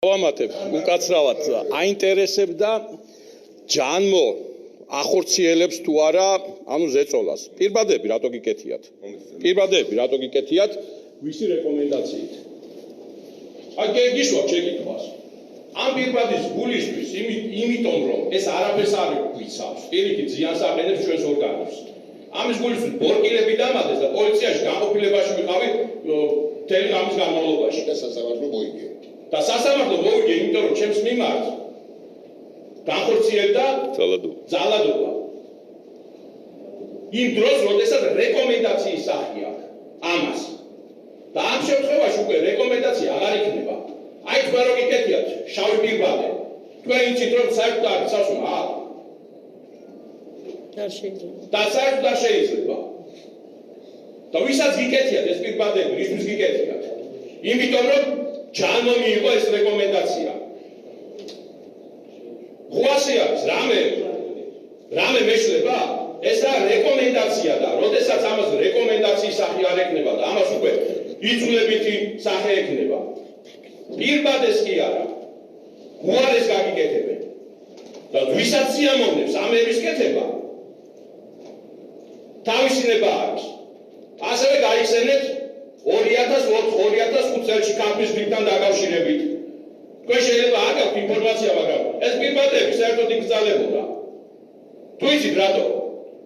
ავამატებ უკაცრავად აინტერესებდა ჯანმო ახორციელებს თუ არა ანუ ზეწოლას. პირბადები რატო გიკეთიათ? პირბადები რატო გიკეთიათ? ვისი რეკომენდაციით? აი გეგისვა შეკითხვას. ამ პირბადის გულისთვის იმიტომ რომ ეს არაფერს არ გვიცავს, პირიქით ზიანს აყენებს ჩვენს ორგანოს. ამის გულისთვის ბორკილები დამადეს და პოლიციაში განყოფილებაში ვიყავი მთელი ამის განმავლობაში. და სასამართლო მოიგე. და სასამართლო მოიგე, იმიტომ რომ ჩემს მიმართ განხორციელდა ძალადობა. იმ დროს, როდესაც რეკომენდაციის სახი აქვს ამას. და ამ შემთხვევაში უკვე რეკომენდაცია აღარ იქნება. აი თქვენ რო გიკეთიათ, შავი პირბადე. თქვენ იცით რომ საერთოდ არ საშუალო აქვს. და საერთოდ არ შეიძლება. და ვისაც გიკეთიათ ეს პირბადები, ისთვის გიკეთიათ? იმიტომ რომ ჯანმო მიიღო ეს რეკომენდაცია. ღვასი არის, რამე მეშლება? ეს რა რეკომენდაცია და როდესაც ამას რეკომენდაციის სახი არ ექნება და ამას უკვე იწულებითი სახე ექნება. პირბადეს კი არა. უარეს გაგიკეთებენ. და ვისაც სიამოვნებს ამების კეთება თავისინება არის. ასევე გაიხსენეთ 2005 წელს კამპის გრიპთან დაკავშირებით. თქვენ შეიძლება არ გაქვთ ინფორმაცია, მაგრამ ეს პირბადები საერთოდ იკრძალებოდა. თუ იცით რატო?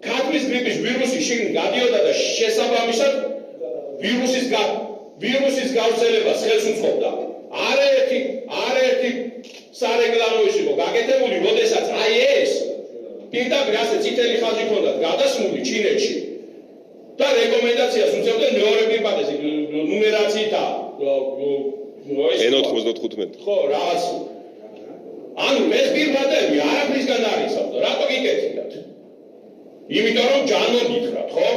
კამპის გრიპის ვირუსი შიგნით გადიოდა და შესაბამისად ვირუსის გავრცელებას ხელს უწყობდა. არაერთი სარეკლამო იყო გაკეთებული, როდესაც აი ეს პირდაპირ ასე წითელი ხაზი ჰქონდათ გადასმული ჩინეთში. და რეკომენდაციას უწევდნენ მეორე პირბადეს ნუმერაციით N95. ხო, რაღაც. ანუ ეს პირბადები არაფრისგან არ იცავდა, რატო გიკეთიათ? იმიტომ რომ ჯანმო გითხრათ, ხო?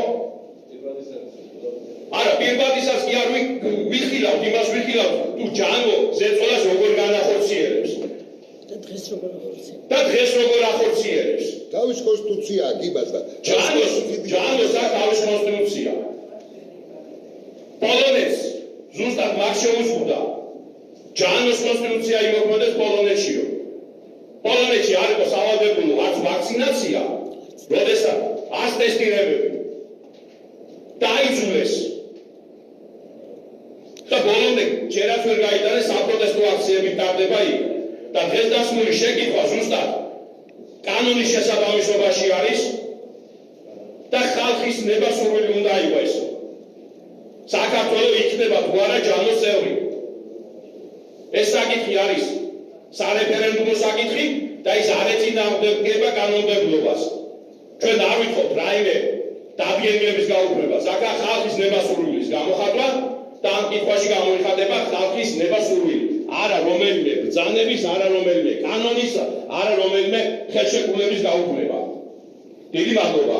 არა, პირბადისაც კი არ ვიხილავთ, იმას ვიხილავთ, თუ ჯანმო ზეწოლას როგორ განახორციელებს. და დღეს როგორ ახორციელებს. თავის კონსტიტუცია გიბას და ჯანმოს აქვს თავის კონსტიტუცია. პოლონეთს ზუსტად მაგ შეუზღუდა. ჯანმოს კონსტიტუცია იმოქმედებს პოლონეთშიო. პოლონეთში არ იყო სავალდებულო არც ვაქცინაცია, როდესაც არც ტესტირებები. დაიძულეს. და ბოლომდე ჯერაც ვერ გაიტანეს საპროტესტო აქციები ტარდება იქ. და დღეს დასმული შეკითხვა ზუსტად კანონის შესაბამისობაში არის და ხალხის ნებასურველი უნდა იყოს. საქართველო იქნება თუ არა ჯანმოს წევრი. ეს საკითხი არის სარეფერენდუმო საკითხი და ის არ ეწინააღმდეგება კანონმდებლობას. ჩვენ არ ვითხოვთ რაიმე დადგენილების გაუქმებას. აქა ხალხის ნებასურვილის გამოხატვა და ამ კითხვაში გამოიხატება ხალხის ნებასურვილი. არა რომელიმე ბრძანების, არა რომელიმე კანონის, არა რომელიმე ხელშეკრულების გაუქმება. დიდი მადლობა.